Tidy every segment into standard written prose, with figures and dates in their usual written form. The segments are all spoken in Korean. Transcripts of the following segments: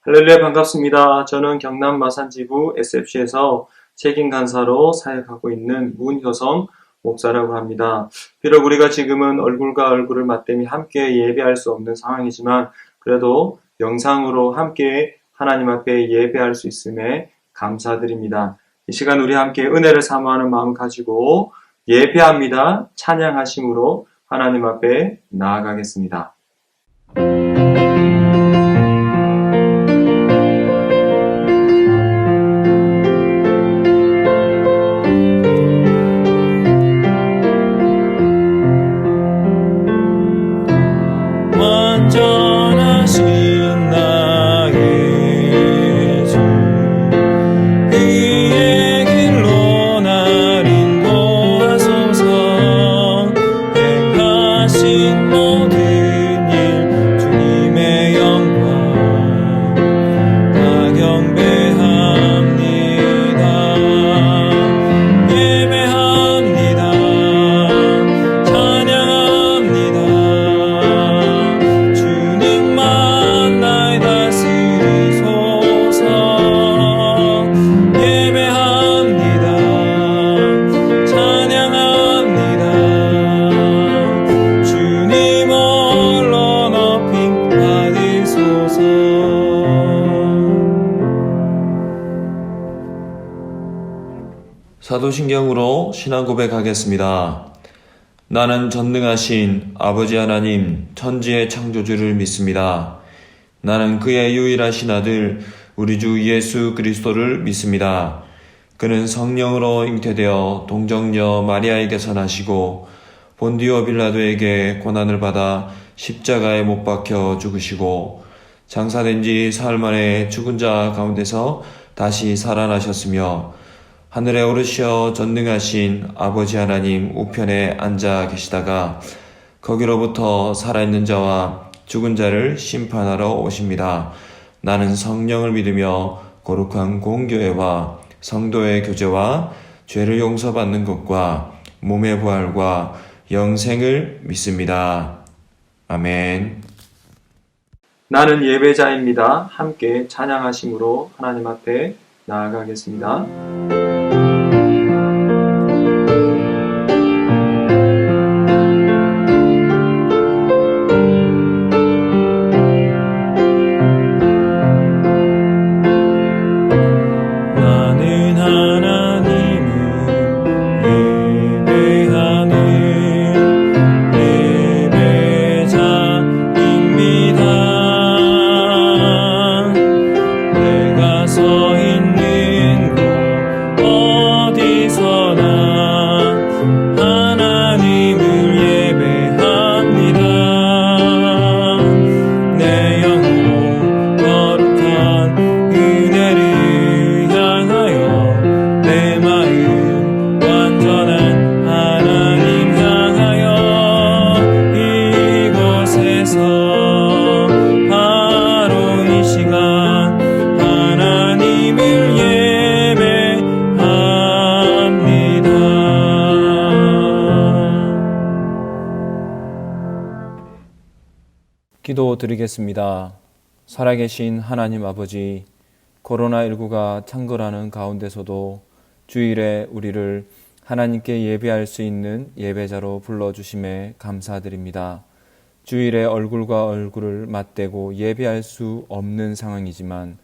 할렐루야 반갑습니다. 저는 경남 마산지부 SFC에서 책임 간사로 사역하고 있는 문효성 목사라고 합니다. 비록 우리가 지금은 얼굴과 얼굴을 맞대미 함께 예배할 수 없는 상황이지만 그래도 영상으로 함께 하나님 앞에 예배할 수 있음에 감사드립니다. 이 시간 우리 함께 은혜를 사모하는 마음 가지고 예배합니다. 찬양하심으로 하나님 앞에 나아가겠습니다. 완전하신 나의 주 그의 길로 날 인도하소서. 행하신 모든 일 주님의 영광 다 경배합니다. 예배합니다. 찬양합니다. 주님만 날 다스리소서. 예배합니다. 찬양합니다. 주님 홀로 높임 받으소서. 사도신경으로 신앙 고백하겠습니다. 나는 전능하신 아버지 하나님 천지의 창조주를 믿습니다. 나는 그의 유일하신 아들 우리 주 예수 그리스도를 믿습니다. 그는 성령으로 잉태되어 동정녀 마리아에게서 나시고 본디오 빌라도에게 고난을 받아 십자가에 못 박혀 죽으시고 장사된 지 사흘 만에 죽은 자 가운데서 다시 살아나셨으며 하늘에 오르시어 전능하신 아버지 하나님 우편에 앉아 계시다가 거기로부터 살아있는 자와 죽은 자를 심판하러 오십니다. 나는 성령을 믿으며 거룩한 공교회와 성도의 교제와 죄를 용서받는 것과 몸의 부활과 영생을 믿습니다. 아멘. 나는 예배자입니다. 함께 찬양하심으로 하나님 앞에 나아가겠습니다. 나는 하나님을 예배하는 예배자입니다. 내가 서 있는 곳 어디서나 하나님을 예배합니다. 내 영혼 거룩한 은혜를 향하여 내 마음 완전한 하나님 향하여 이곳에서 바로 이 시간 하나님을 예배합니다. 기도드리겠습니다. 살아계신 하나님 아버지, 코로나19가 창궐하는 가운데서도 주일에 우리를 하나님께 예배할 수 있는 예배자로 불러주심에 감사드립니다. 주일에 얼굴과 얼굴을 맞대고 예배할 수 없는 상황이지만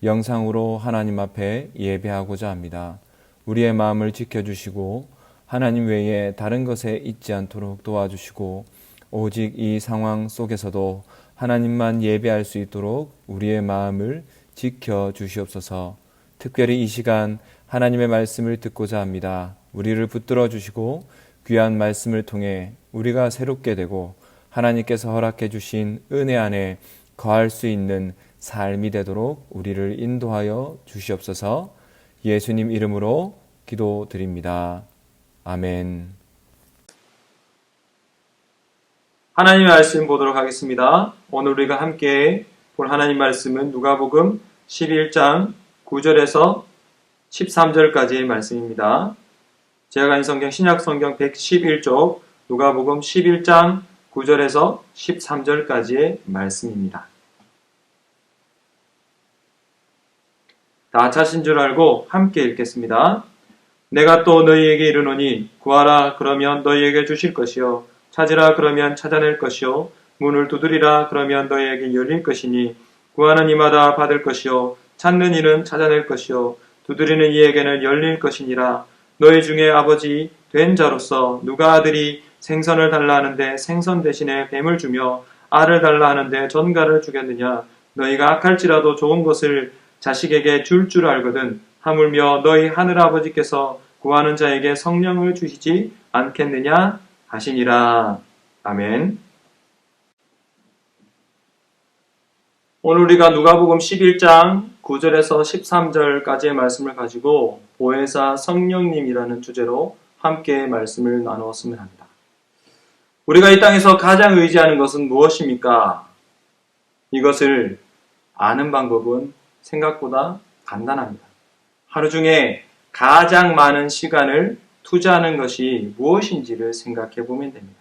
영상으로 하나님 앞에 예배하고자 합니다. 우리의 마음을 지켜주시고 하나님 외에 다른 것에 잊지 않도록 도와주시고 오직 이 상황 속에서도 하나님만 예배할 수 있도록 우리의 마음을 지켜주시옵소서. 특별히 이 시간 하나님의 말씀을 듣고자 합니다. 우리를 붙들어 주시고 귀한 말씀을 통해 우리가 새롭게 되고 하나님께서 허락해 주신 은혜 안에 거할 수 있는 삶이 되도록 우리를 인도하여 주시옵소서. 예수님 이름으로 기도드립니다. 아멘. 하나님의 말씀 보도록 하겠습니다. 오늘 우리가 함께 볼 하나님 말씀은 누가복음 11장 9절에서 13절까지의 말씀입니다. 제가 가진 성경 신약성경 111쪽 누가복음 11장 9절에서 13절까지의 말씀입니다. 다 찾으신 줄 알고 함께 읽겠습니다. 내가 또 너희에게 이르노니 구하라 그러면 너희에게 주실 것이요 찾으라 그러면 찾아낼 것이요 문을 두드리라 그러면 너희에게 열릴 것이니 구하는 이마다 받을 것이요 찾는 이는 찾아낼 것이요 두드리는 이에게는 열릴 것이니라. 너희 중에 아버지 된 자로서 누가 아들이 생선을 달라 하는데 생선 대신에 뱀을 주며 알을 달라 하는데 전갈을 주겠느냐. 너희가 악할지라도 좋은 것을 자식에게 줄 줄 알거든 하물며 너희 하늘아버지께서 구하는 자에게 성령을 주시지 않겠느냐 하시니라. 아멘. 오늘 우리가 누가복음 11장 9절에서 13절까지의 말씀을 가지고 보혜사 성령님이라는 주제로 함께 말씀을 나누었으면 합니다. 우리가 이 땅에서 가장 의지하는 것은 무엇입니까? 이것을 아는 방법은 생각보다 간단합니다. 하루 중에 가장 많은 시간을 투자하는 것이 무엇인지를 생각해 보면 됩니다.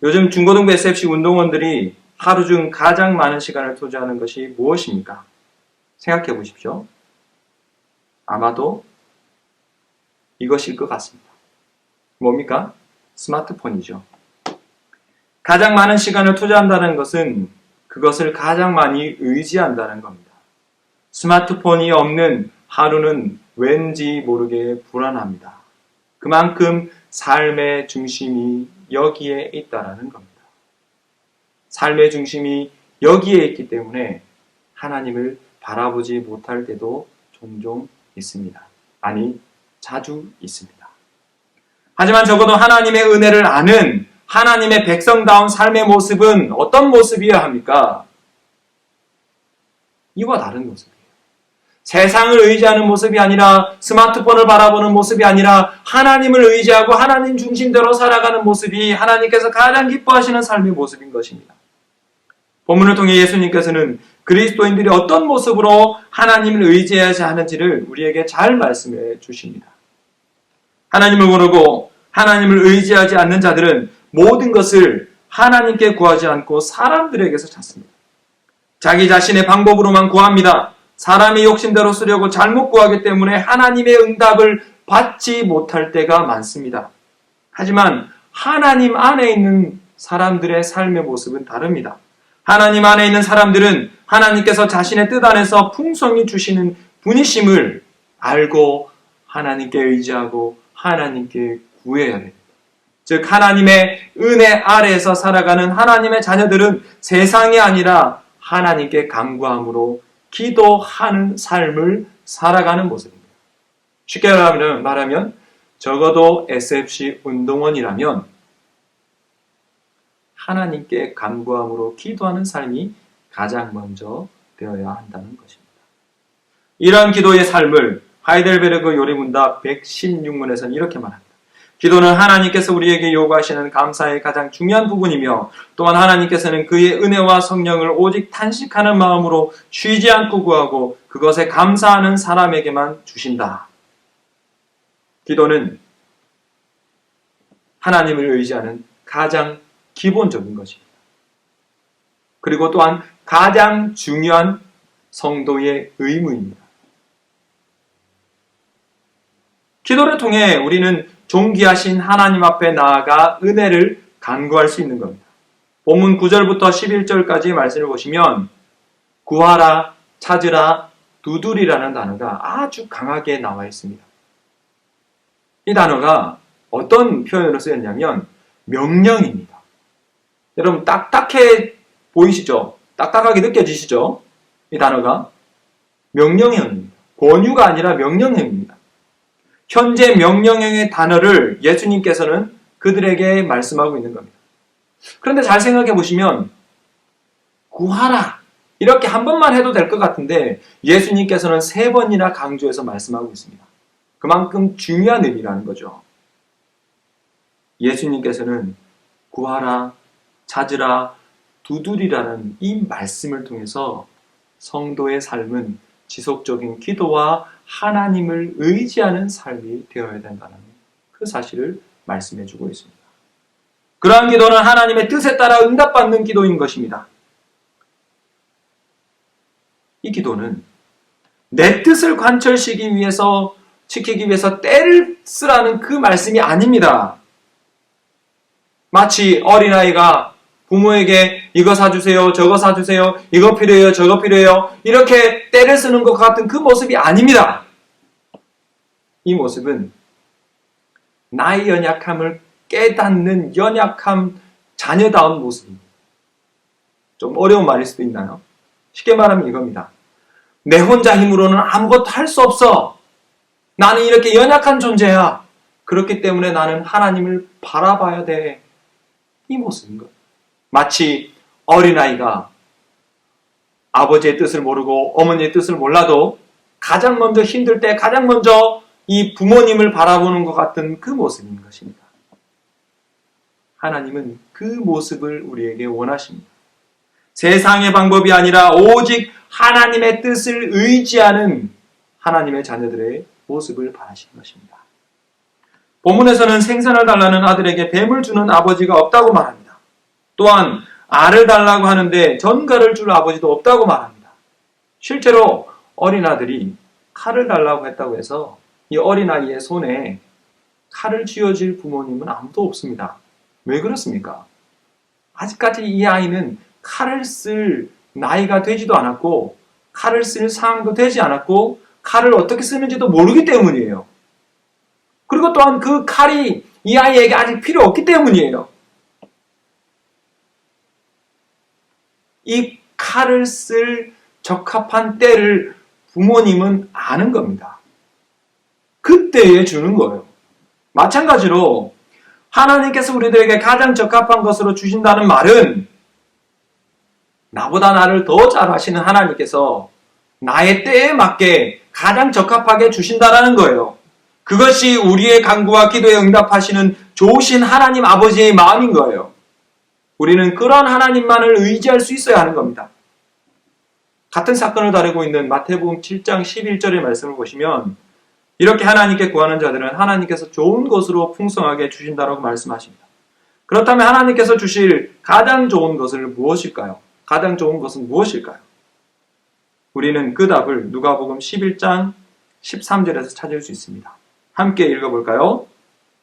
요즘 중고등부 SFC 운동원들이 하루 중 가장 많은 시간을 투자하는 것이 무엇입니까? 생각해 보십시오. 아마도 이것일 것 같습니다. 뭡니까? 스마트폰이죠. 가장 많은 시간을 투자한다는 것은 그것을 가장 많이 의지한다는 겁니다. 스마트폰이 없는 하루는 왠지 모르게 불안합니다. 그만큼 삶의 중심이 여기에 있다라는 겁니다. 삶의 중심이 여기에 있기 때문에 하나님을 바라보지 못할 때도 종종 있습니다. 아니, 자주 있습니다. 하지만 적어도 하나님의 은혜를 아는 하나님의 백성다운 삶의 모습은 어떤 모습이어야 합니까? 이와 다른 모습이에요. 세상을 의지하는 모습이 아니라 스마트폰을 바라보는 모습이 아니라 하나님을 의지하고 하나님 중심대로 살아가는 모습이 하나님께서 가장 기뻐하시는 삶의 모습인 것입니다. 본문을 통해 예수님께서는 그리스도인들이 어떤 모습으로 하나님을 의지해야 하는지를 우리에게 잘 말씀해 주십니다. 하나님을 모르고 하나님을 의지하지 않는 자들은 모든 것을 하나님께 구하지 않고 사람들에게서 찾습니다. 자기 자신의 방법으로만 구합니다. 사람의 욕심대로 쓰려고 잘못 구하기 때문에 하나님의 응답을 받지 못할 때가 많습니다. 하지만 하나님 안에 있는 사람들의 삶의 모습은 다릅니다. 하나님 안에 있는 사람들은 하나님께서 자신의 뜻 안에서 풍성히 주시는 분이심을 알고 하나님께 의지하고 하나님께 구해야 됩니다. 즉 하나님의 은혜 아래에서 살아가는 하나님의 자녀들은 세상이 아니라 하나님께 간구함으로 기도하는 삶을 살아가는 모습입니다. 쉽게 말하면 적어도 SFC 운동원이라면 하나님께 간구함으로 기도하는 삶이 가장 먼저 되어야 한다는 것입니다. 이러한 기도의 삶을 하이델베르그 요리문답 116문에서는 이렇게 말합니다. 기도는 하나님께서 우리에게 요구하시는 감사의 가장 중요한 부분이며 또한 하나님께서는 그의 은혜와 성령을 오직 탄식하는 마음으로 쉬지 않고 구하고 그것에 감사하는 사람에게만 주신다. 기도는 하나님을 의지하는 가장 기본적인 것입니다. 그리고 또한 가장 중요한 성도의 의무입니다. 기도를 통해 우리는 존귀하신 하나님 앞에 나아가 은혜를 간구할 수 있는 겁니다. 본문 9절부터 11절까지의 말씀을 보시면 구하라, 찾으라, 두드리라는 단어가 아주 강하게 나와 있습니다. 이 단어가 어떤 표현으로 쓰였냐면 명령입니다. 여러분 딱딱해 보이시죠? 딱딱하게 느껴지시죠? 이 단어가 명령형입니다. 권유가 아니라 명령형입니다. 현재 명령형의 단어를 예수님께서는 그들에게 말씀하고 있는 겁니다. 그런데 잘 생각해 보시면 구하라 이렇게 한 번만 해도 될 것 같은데 예수님께서는 3번이나 강조해서 말씀하고 있습니다. 그만큼 중요한 의미라는 거죠. 예수님께서는 구하라, 찾으라, 두드리라는 이 말씀을 통해서 성도의 삶은 지속적인 기도와 하나님을 의지하는 삶이 되어야 된다는 그 사실을 말씀해 주고 있습니다. 그러한 기도는 하나님의 뜻에 따라 응답받는 기도인 것입니다. 이 기도는 내 뜻을 관철시키기 위해서, 지키기 위해서 때를 쓰라는 그 말씀이 아닙니다. 마치 어린아이가 부모에게 이거 사주세요, 저거 사주세요, 이거 필요해요, 저거 필요해요, 이렇게 때를 쓰는 것 같은 그 모습이 아닙니다. 이 모습은 나의 연약함을 깨닫는 연약함 자녀다운 모습입니다. 좀 어려운 말일 수도 있나요? 쉽게 말하면 이겁니다. 내 혼자 힘으로는 아무것도 할 수 없어. 나는 이렇게 연약한 존재야. 그렇기 때문에 나는 하나님을 바라봐야 돼. 이 모습인 거예요. 마치 어린아이가 아버지의 뜻을 모르고 어머니의 뜻을 몰라도 가장 먼저 힘들 때 가장 먼저 이 부모님을 바라보는 것 같은 그 모습인 것입니다. 하나님은 그 모습을 우리에게 원하십니다. 세상의 방법이 아니라 오직 하나님의 뜻을 의지하는 하나님의 자녀들의 모습을 바라시는 것입니다. 본문에서는 생선을 달라는 아들에게 뱀을 주는 아버지가 없다고 말합니다. 또한 알을 달라고 하는데 전갈을 줄 아버지도 없다고 말합니다. 실제로 어린 아들이 칼을 달라고 했다고 해서 이 어린아이의 손에 칼을 쥐어줄 부모님은 아무도 없습니다. 왜 그렇습니까? 아직까지 이 아이는 칼을 쓸 나이가 되지도 않았고 칼을 쓸 상황도 되지 않았고 칼을 어떻게 쓰는지도 모르기 때문이에요. 그리고 또한 그 칼이 이 아이에게 아직 필요 없기 때문이에요. 이 칼을 쓸 적합한 때를 부모님은 아는 겁니다. 그때에 주는 거예요. 마찬가지로 하나님께서 우리들에게 가장 적합한 것으로 주신다는 말은 나보다 나를 더 잘 아시는 하나님께서 나의 때에 맞게 가장 적합하게 주신다라는 거예요. 그것이 우리의 간구와 기도에 응답하시는 좋으신 하나님 아버지의 마음인 거예요. 우리는 그런 하나님만을 의지할 수 있어야 하는 겁니다. 같은 사건을 다루고 있는 마태복음 7장 11절의 말씀을 보시면 이렇게 하나님께 구하는 자들은 하나님께서 좋은 것으로 풍성하게 주신다라고 말씀하십니다. 그렇다면 하나님께서 주실 가장 좋은 것은 무엇일까요? 가장 좋은 것은 무엇일까요? 우리는 그 답을 누가복음 11장 13절에서 찾을 수 있습니다. 함께 읽어볼까요?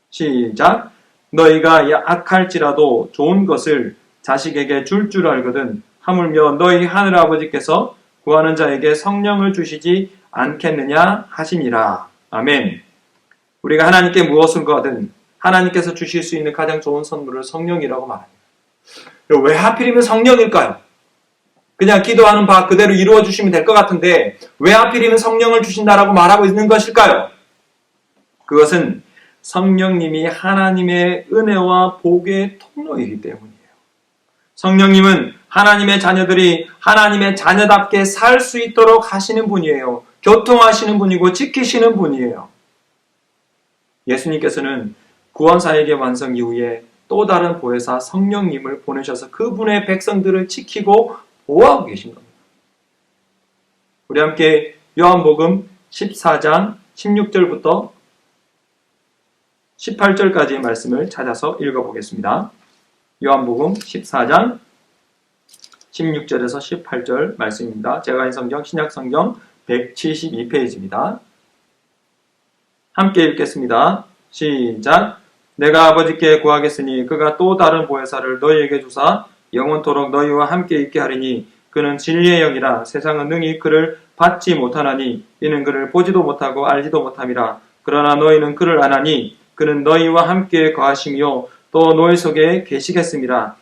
시작! 너희가 약할지라도 좋은 것을 자식에게 줄 줄 알거든 하물며 너희 하늘아버지께서 구하는 자에게 성령을 주시지 않겠느냐 하시니라. 아멘. 우리가 하나님께 무엇을 구하든 하나님께서 주실 수 있는 가장 좋은 선물을 성령이라고 말합니다. 왜 하필이면 성령일까요? 그냥 기도하는 바 그대로 이루어 주시면 될 것 같은데 왜 하필이면 성령을 주신다라고 말하고 있는 것일까요? 그것은 성령님이 하나님의 은혜와 복의 통로이기 때문이에요. 성령님은 하나님의 자녀들이 하나님의 자녀답게 살 수 있도록 하시는 분이에요. 교통하시는 분이고 지키시는 분이에요. 예수님께서는 구원사역의 완성 이후에 또 다른 보혜사 성령님을 보내셔서 그분의 백성들을 지키고 보호하고 계신 겁니다. 우리 함께 요한복음 14장 16절부터 18절까지의 말씀을 찾아서 읽어보겠습니다. 요한복음 14장 16절에서 18절 말씀입니다. 제가 인 성경 신약성경 172페이지입니다. 함께 읽겠습니다. 시작! 내가 아버지께 구하겠으니 그가 또 다른 보혜사를 너희에게 주사 영원토록 너희와 함께 있게 하리니 그는 진리의 영이라 세상은 능히 그를 받지 못하나니 이는 그를 보지도 못하고 알지도 못함이라. 그러나 너희는 그를 아나니 그는 너희와 함께 거하시며 또 너희 속에 계시겠음이라.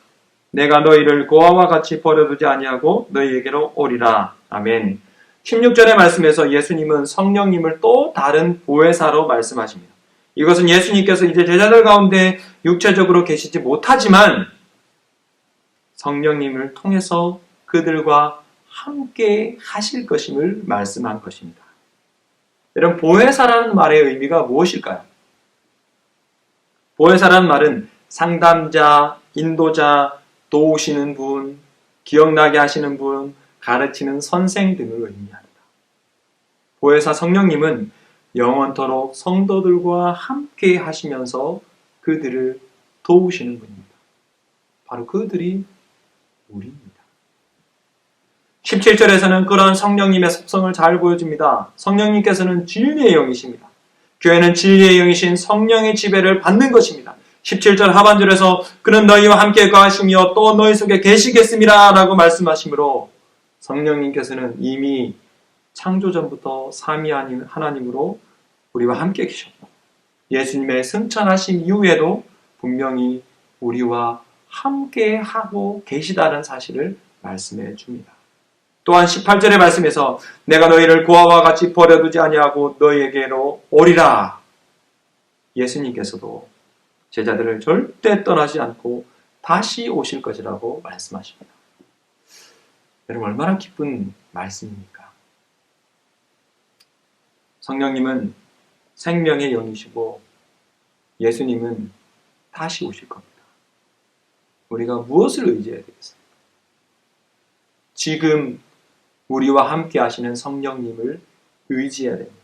내가 너희를 고아와 같이 버려두지 아니하고 너희에게로 오리라. 아멘. 16절의 말씀에서 예수님은 성령님을 또 다른 보혜사로 말씀하십니다. 이것은 예수님께서 이제 제자들 가운데 육체적으로 계시지 못하지만 성령님을 통해서 그들과 함께 하실 것임을 말씀한 것입니다. 여러분, 보혜사라는 말의 의미가 무엇일까요? 보혜사라는 말은 상담자, 인도자, 도우시는 분, 기억나게 하시는 분, 가르치는 선생 등을 의미합니다. 보혜사 성령님은 영원토록 성도들과 함께 하시면서 그들을 도우시는 분입니다. 바로 그들이 우리입니다. 17절에서는 그런 성령님의 속성을 잘 보여줍니다. 성령님께서는 진리의 영이십니다. 교회는 진리의 영이신 성령의 지배를 받는 것입니다. 17절 하반절에서 그는 너희와 함께 거하시며 또 너희 속에 계시겠습니다 라고 말씀하시므로 성령님께서는 이미 창조전부터 삼위 하나님으로 우리와 함께 계셨고 예수님의 승천하심 이후에도 분명히 우리와 함께 하고 계시다는 사실을 말씀해 줍니다. 또한 18절의 말씀에서 내가 너희를 고아와 같이 버려두지 아니하고 너희에게로 오리라. 예수님께서도 제자들을 절대 떠나지 않고 다시 오실 것이라고 말씀하십니다. 여러분 얼마나 기쁜 말씀입니까? 성령님은 생명의 영이시고 예수님은 다시 오실 겁니다. 우리가 무엇을 의지해야 되겠습니까? 지금 우리와 함께 하시는 성령님을 의지해야 됩니다.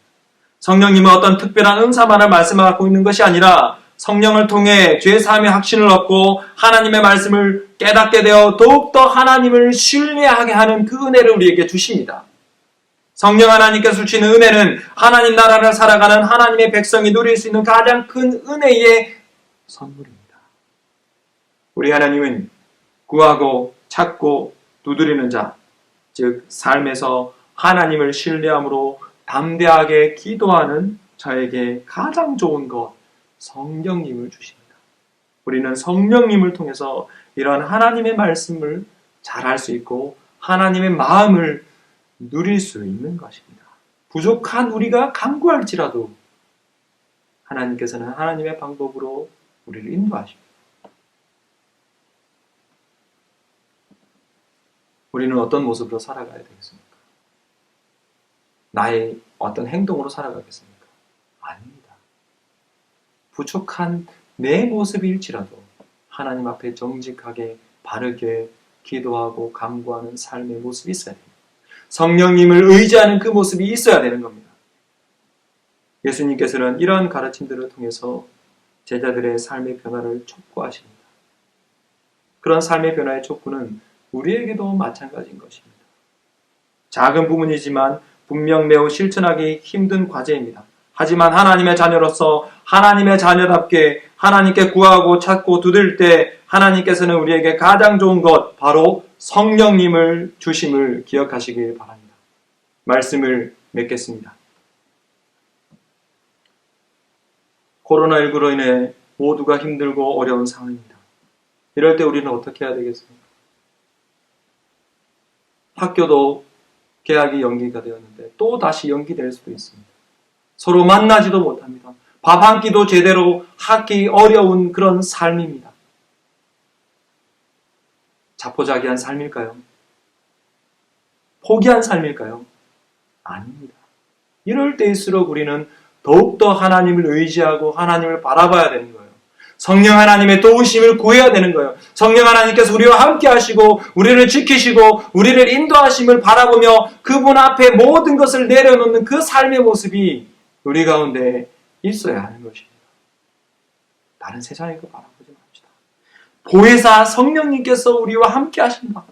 성령님은 어떤 특별한 은사만을 말씀하고 있는 것이 아니라 성령을 통해 죄사함의 확신을 얻고 하나님의 말씀을 깨닫게 되어 더욱더 하나님을 신뢰하게 하는 그 은혜를 우리에게 주십니다. 성령 하나님께서 주시는 은혜는 하나님 나라를 살아가는 하나님의 백성이 누릴 수 있는 가장 큰 은혜의 선물입니다. 우리 하나님은 구하고 찾고 두드리는 자, 즉 삶에서 하나님을 신뢰함으로 담대하게 기도하는 자에게 가장 좋은 것, 성령님을 주십니다. 우리는 성령님을 통해서 이런 하나님의 말씀을 잘할 수 있고 하나님의 마음을 누릴 수 있는 것입니다. 부족한 우리가 간구할지라도 하나님께서는 하나님의 방법으로 우리를 인도하십니다. 우리는 어떤 모습으로 살아가야 되겠습니까? 나의 어떤 행동으로 살아가겠습니까? 아닙니다. 부족한 내 모습일지라도 하나님 앞에 정직하게 바르게 기도하고 간구하는 삶의 모습이 있어야 됩니다. 성령님을 의지하는 그 모습이 있어야 되는 겁니다. 예수님께서는 이러한 가르침들을 통해서 제자들의 삶의 변화를 촉구하십니다. 그런 삶의 변화의 촉구는 우리에게도 마찬가지인 것입니다. 작은 부분이지만 분명 매우 실천하기 힘든 과제입니다. 하지만 하나님의 자녀로서 하나님의 자녀답게 하나님께 구하고 찾고 두들 때 하나님께서는 우리에게 가장 좋은 것 바로 성령님을 주심을 기억하시길 바랍니다. 말씀을 맺겠습니다. 코로나19로 인해 모두가 힘들고 어려운 상황입니다. 이럴 때 우리는 어떻게 해야 되겠습니까? 학교도 개학이 연기가 되었는데 또 다시 연기될 수도 있습니다. 서로 만나지도 못합니다. 밥 한 끼도 제대로 하기 어려운 그런 삶입니다. 자포자기한 삶일까요? 포기한 삶일까요? 아닙니다. 이럴 때일수록 우리는 더욱더 하나님을 의지하고 하나님을 바라봐야 되는 거예요. 성령 하나님의 도우심을 구해야 되는 거예요. 성령 하나님께서 우리와 함께 하시고 우리를 지키시고 우리를 인도하심을 바라보며 그분 앞에 모든 것을 내려놓는 그 삶의 모습이 우리 가운데 있어야 하는 것입니다. 다른 세상에 그 바라보지 맙시다. 보혜사 성령님께서 우리와 함께 하신다.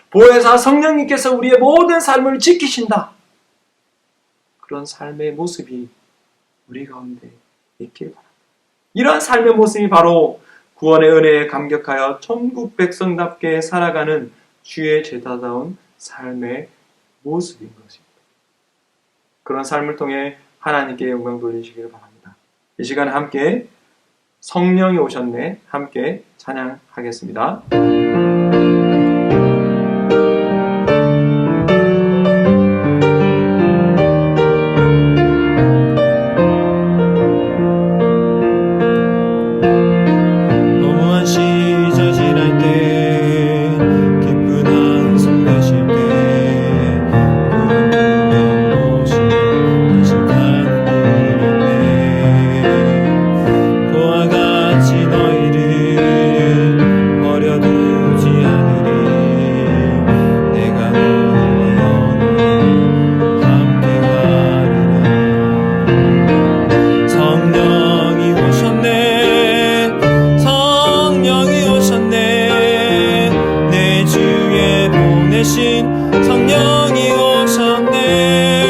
보혜사 성령님께서 우리의 모든 삶을 지키신다. 그런 삶의 모습이 우리 가운데 있길 바랍니다. 이러한 삶의 모습이 바로 구원의 은혜에 감격하여 천국 백성답게 살아가는 주의 제자다운 삶의 모습인 것입니다. 그런 삶을 통해 하나님께 영광 돌리시기를 바랍니다. 이 시간 함께 성령이 오셨네 함께 찬양하겠습니다. 너희를 버려두지 않으리 보내신 성령이 오셨네.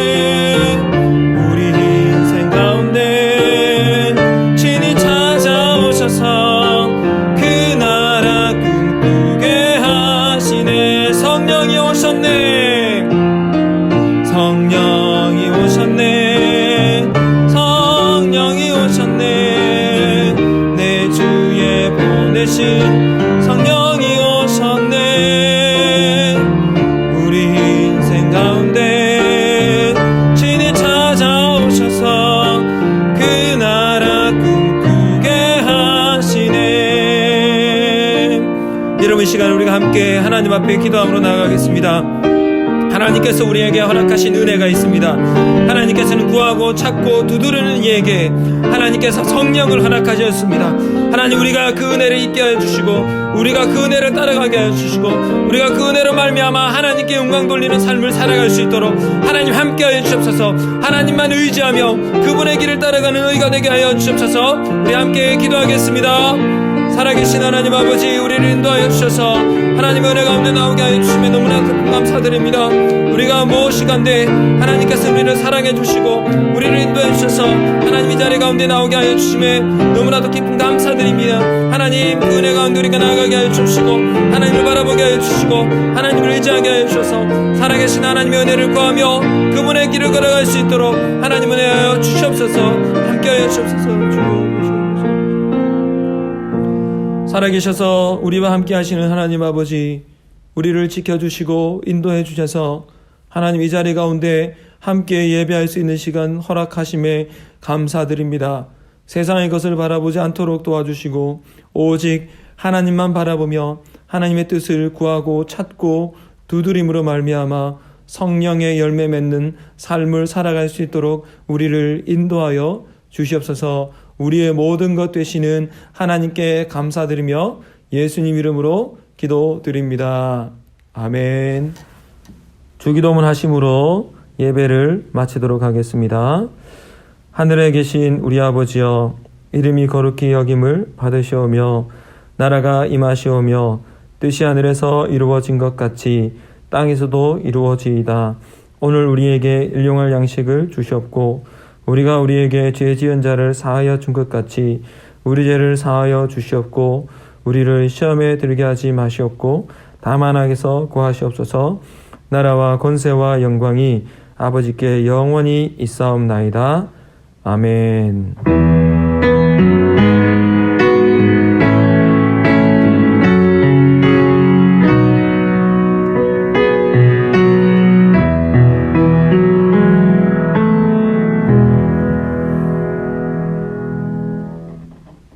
우리 인생 가운데 친히 찾아오셔서 그 나라 꿈꾸게 하시네. 성령이 오셨네. 성령이 오셨네. 성령이 오셨네. 내 주에 보내신 성령이 오셨네. 우리 인생 가운데 친히 찾아오셔서 그 나라 꿈꾸게 하시네. 여러분, 이 시간 우리가 함께 하나님 앞에 기도함으로 나아가겠습니다. 하나님께서 우리에게 허락하신 은혜가 있습니다. 하나님께서는 구하고 찾고 두드리는 이에게 하나님께서 성령을 허락하셨습니다. 하나님, 우리가 그 은혜를 잊게 하여 주시고 우리가 그 은혜를 따라가게 하여 주시고 우리가 그 은혜로 말미암아 하나님께 영광 돌리는 삶을 살아갈 수 있도록 하나님 함께 하여 주옵소서. 하나님만 의지하며 그분의 길을 따라가는 의가 되게 하여 주옵소서. 우리 함께 기도하겠습니다. 살아계신 하나님 아버지, 우리를 인도하여 주셔서 하나님의 은혜 가운데 나오게 하여 주시면 너무나 큰 감사드립니다. 우리가 무엇이간데 하나님께서 우리를 사랑해 주시고 우리를 인도해 주셔서 하나님 이 자리 가운데 나오게 하여 주심에 너무나도 기쁜 감사드립니다. 하나님, 그 은혜 가운데 우리가 나아가게 하여 주시고 하나님을 바라보게 하여 주시고 하나님을 의지하게 하여 주셔서 살아계신 하나님의 은혜를 구하며 그분의 길을 걸어갈 수 있도록 하나님 은혜하여 주시옵소서. 함께 하여 주옵소서. 살아계셔서 우리와 함께 하시는 하나님 아버지, 우리를 지켜주시고 인도해 주셔서 하나님 이 자리 가운데 함께 예배할 수 있는 시간 허락하심에 감사드립니다. 세상의 것을 바라보지 않도록 도와주시고 오직 하나님만 바라보며 하나님의 뜻을 구하고 찾고 두드림으로 말미암아 성령의 열매 맺는 삶을 살아갈 수 있도록 우리를 인도하여 주시옵소서. 우리의 모든 것 되시는 하나님께 감사드리며 예수님 이름으로 기도드립니다. 아멘. 주기도문 하심으로 예배를 마치도록 하겠습니다. 하늘에 계신 우리 아버지여, 이름이 거룩히 여김을 받으시오며 나라가 임하시오며 뜻이 하늘에서 이루어진 것 같이 땅에서도 이루어지이다. 오늘 우리에게 일용할 양식을 주시옵고 우리가 우리에게 죄 지은 자를 사하여 준 것 같이 우리 죄를 사하여 주시옵고 우리를 시험에 들게 하지 마시옵고 다만 악에서 구하시옵소서. 나라와 권세와 영광이 아버지께 영원히 있사옵나이다. 아멘.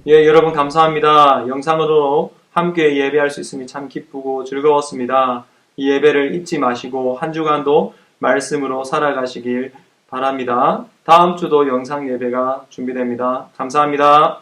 예, 여러분 감사합니다. 영상으로 함께 예배할 수 있음이 참 기쁘고 즐거웠습니다. 이 예배를 잊지 마시고 한 주간도 말씀으로 살아가시길 바랍니다. 다음 주도 영상 예배가 준비됩니다. 감사합니다.